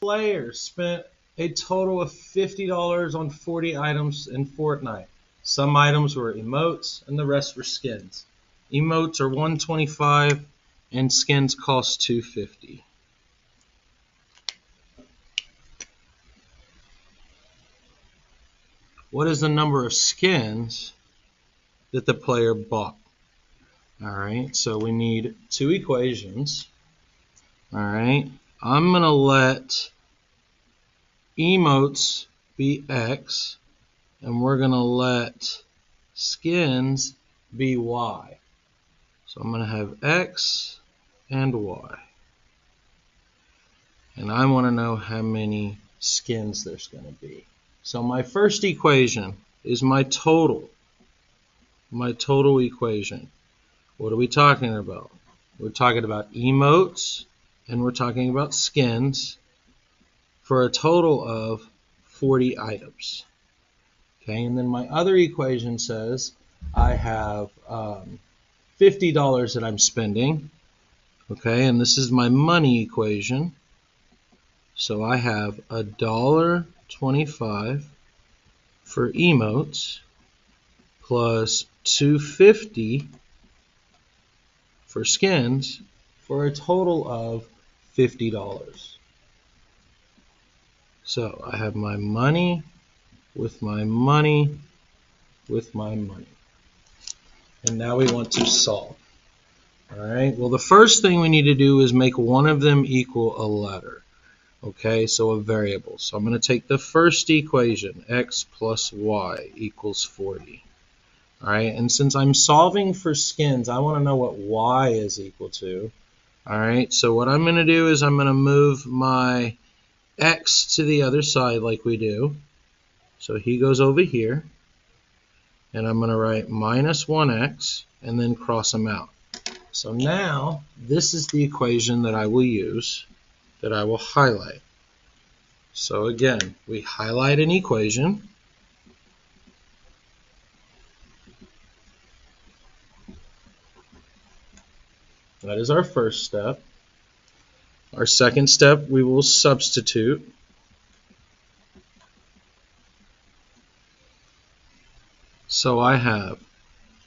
player spent a total of $50 on 40 items in Fortnite. Some items were emotes and the rest were skins. Emotes are $125 and skins cost $250. What is the number of skins that the player bought? Alright, so we need two equations. Alright, I'm going to let emotes be X, and we're going to let skins be Y. So I'm going to have X and Y. And I want to know how many skins there's going to be. So my first equation is my total equation. What are we talking about? We're talking about emotes and we're talking about skins for a total of 40 items. Okay, and then my other equation says I have $50 that I'm spending. Okay, and this is my money equation. So I have $1.25 for emotes plus $2.50 for skins for a total of $50. So I have my money with my money with my money. And now we want to solve. Alright, well the first thing we need to do is make one of them equal a letter. Okay, so a variable. So I'm going to take the first equation, x plus y equals 40. Alright, and since I'm solving for skins, I want to know what y is equal to. Alright, so what I'm going to do is I'm going to move my x to the other side like we do. So he goes over here, and I'm going to write minus 1x and then cross them out. So now this is the equation that I will use, that I will highlight. So again, we highlight an equation. That is our first step. Our second step, we will substitute. So I have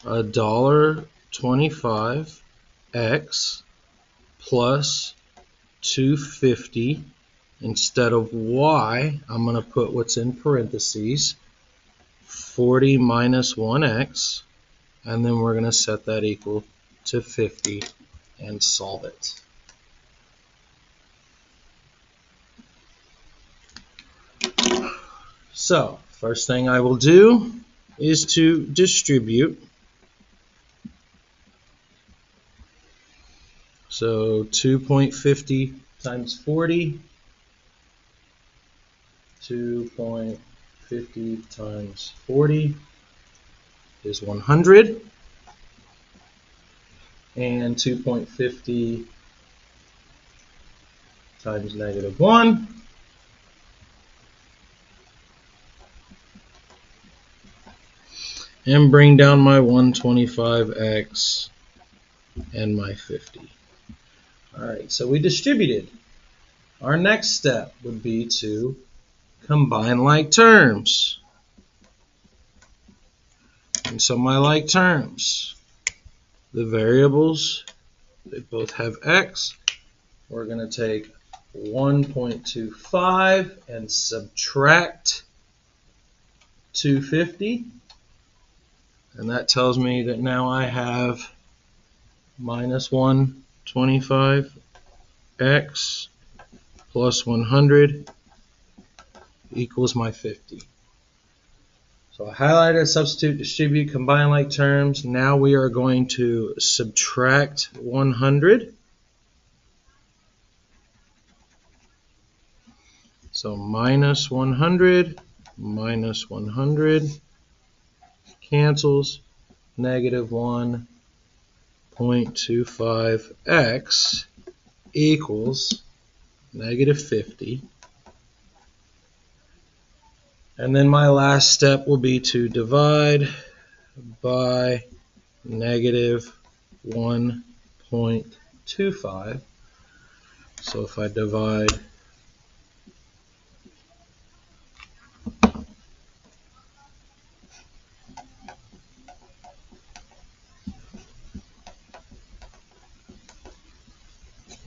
$1.25 x plus 250. Instead of y, I'm going to put what's in parentheses, 40 minus 1x, and then we're going to set that equal to 50 and solve it. So, first thing I will do is to distribute. So 2.50 times 40, 2.50 times 40 is 100, and 2.50 times negative 1 and bring down my 125x and my 50. Alright, so we distributed. Our next step would be to combine like terms. And so my like terms, the variables, they both have x. We're going to take 1.25 and subtract 250. And that tells me that now I have minus 125x plus 100 equals my 50. So I highlighted, substitute, distribute, combine like terms. Now we are going to subtract 100. So minus 100 minus 100 cancels, negative 1.25x equals negative 50. And then my last step will be to divide by negative 1.25. So if I divide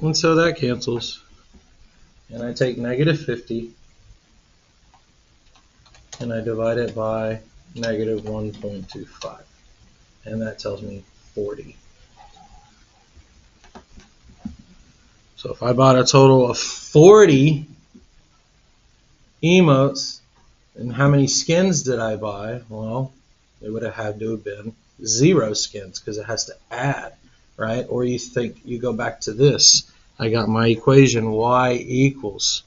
And so that cancels. And I take negative 50 and I divide it by negative 1.25. And that tells me 40. So if I bought a total of 40 emotes, and how many skins did I buy? Well, it would have had to have been 0 skins because it has to add, right? Or you go back to this. I got my equation, y equals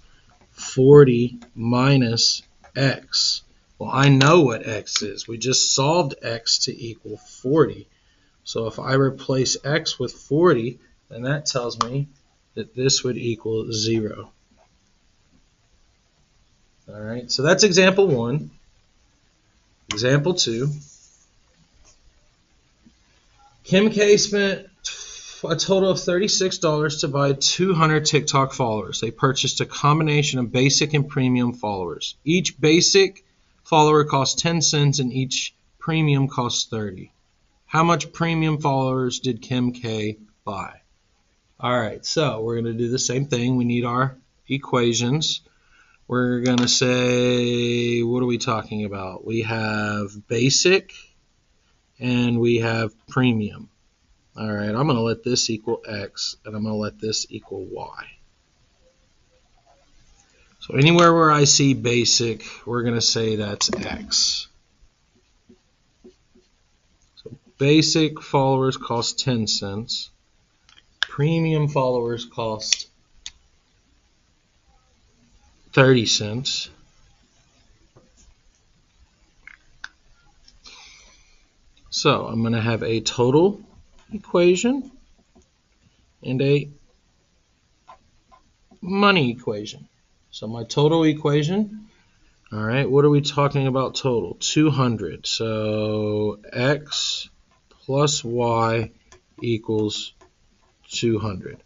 40 minus x. Well, I know what x is. We just solved x to equal 40. So if I replace x with 40, then that tells me that this would equal 0. All right, so that's example 1. Example 2. Kim K spent a total of $36 to buy 200 TikTok followers. They purchased a combination of basic and premium followers. Each basic follower costs 10 cents and each premium costs 30. How much premium followers did Kim K buy? All right, so we're going to do the same thing. We need our equations. We're going to say, what are we talking about? We have basic and we have premium. All right, I'm going to let this equal x and I'm going to let this equal y. So anywhere where I see basic, we're going to say that's x. So basic followers cost 10 cents. Premium followers cost 30 cents. So I'm going to have a total equation and a money equation. So my total equation, all right, what are we talking about total? 200. So x plus y equals 200.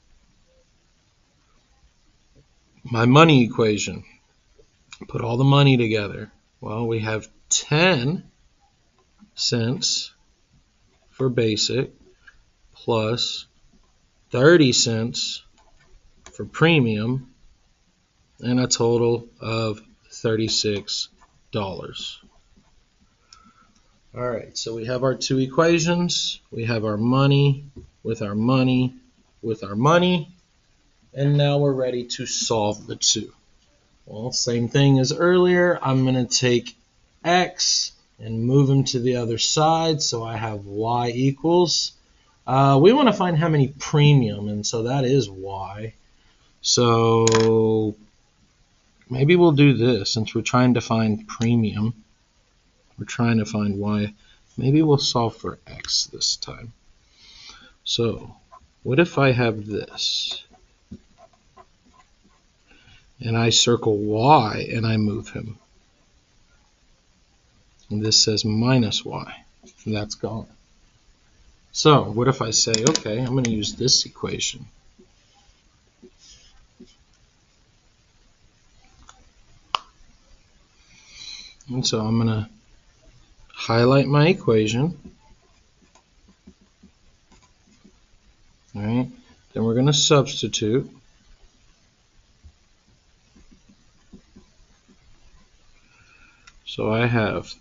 My money equation, put all the money together. Well, we have 10 cents for basic plus 30 cents for premium and a total of $36. All right, so we have our two equations. We have our money with our money with our money, and now we're ready to solve the two. Well, same thing as earlier. I'm going to take x and move them to the other side, so I have y equals. We want to find how many premium, and so that is y. So maybe we'll do this since we're trying to find premium. We're trying to find y. Maybe we'll solve for x this time. So what if I have this? And I circle y and I move him. And this says minus y. And that's gone. So what if I say, okay, I'm going to use this equation. And so I'm going to highlight my equation. All right. Then we're going to substitute. So I have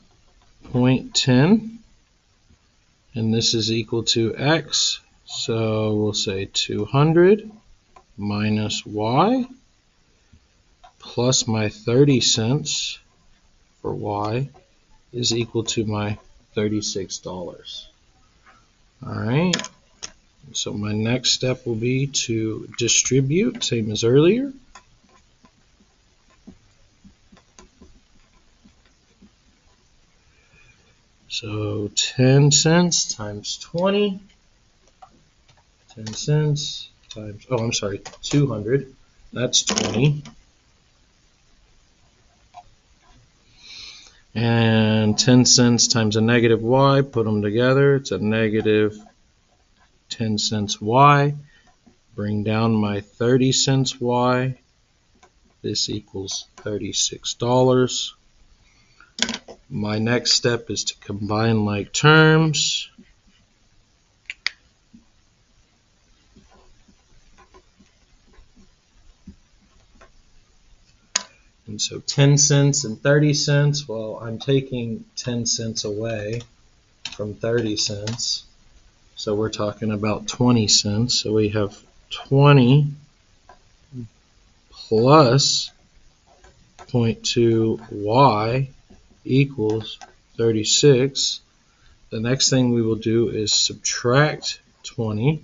0.10, and this is equal to x. So we'll say 200 minus y plus my 30 cents for y is equal to my $36. All right. So my next step will be to distribute, same as earlier. So 10 cents times 20, 10 cents times, 200, that's 20. And 10 cents times a negative y, put them together, it's a negative 10 cents y. Bring down my 30 cents y, this equals $36. My next step is to combine like terms. And so 10 cents and 30 cents, well, I'm taking 10 cents away from 30 cents. So we're talking about 20 cents. So we have 20 plus 0.2y equals 36. The next thing we will do is subtract 20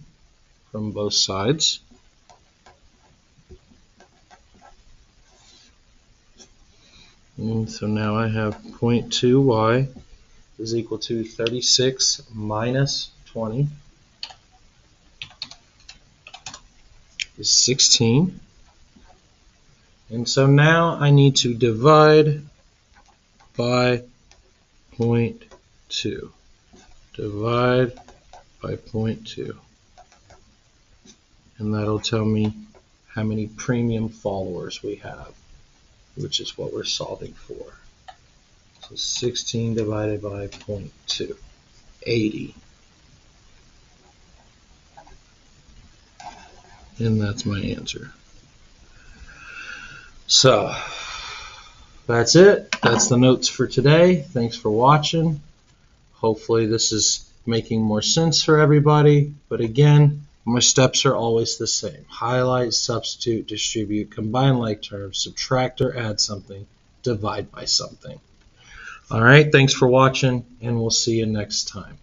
from both sides. And so now I have 0.2y is equal to 36 minus 20 is 16. And so now I need to divide by 0.2. Divide by 0.2. And that'll tell me how many premium followers we have, which is what we're solving for. So 16 divided by 0.2, 80. And that's my answer. So that's it. That's the notes for today. Thanks for watching. Hopefully this is making more sense for everybody. But again, my steps are always the same. Highlight, substitute, distribute, combine like terms, subtract or add something, divide by something. All right, thanks for watching, and we'll see you next time.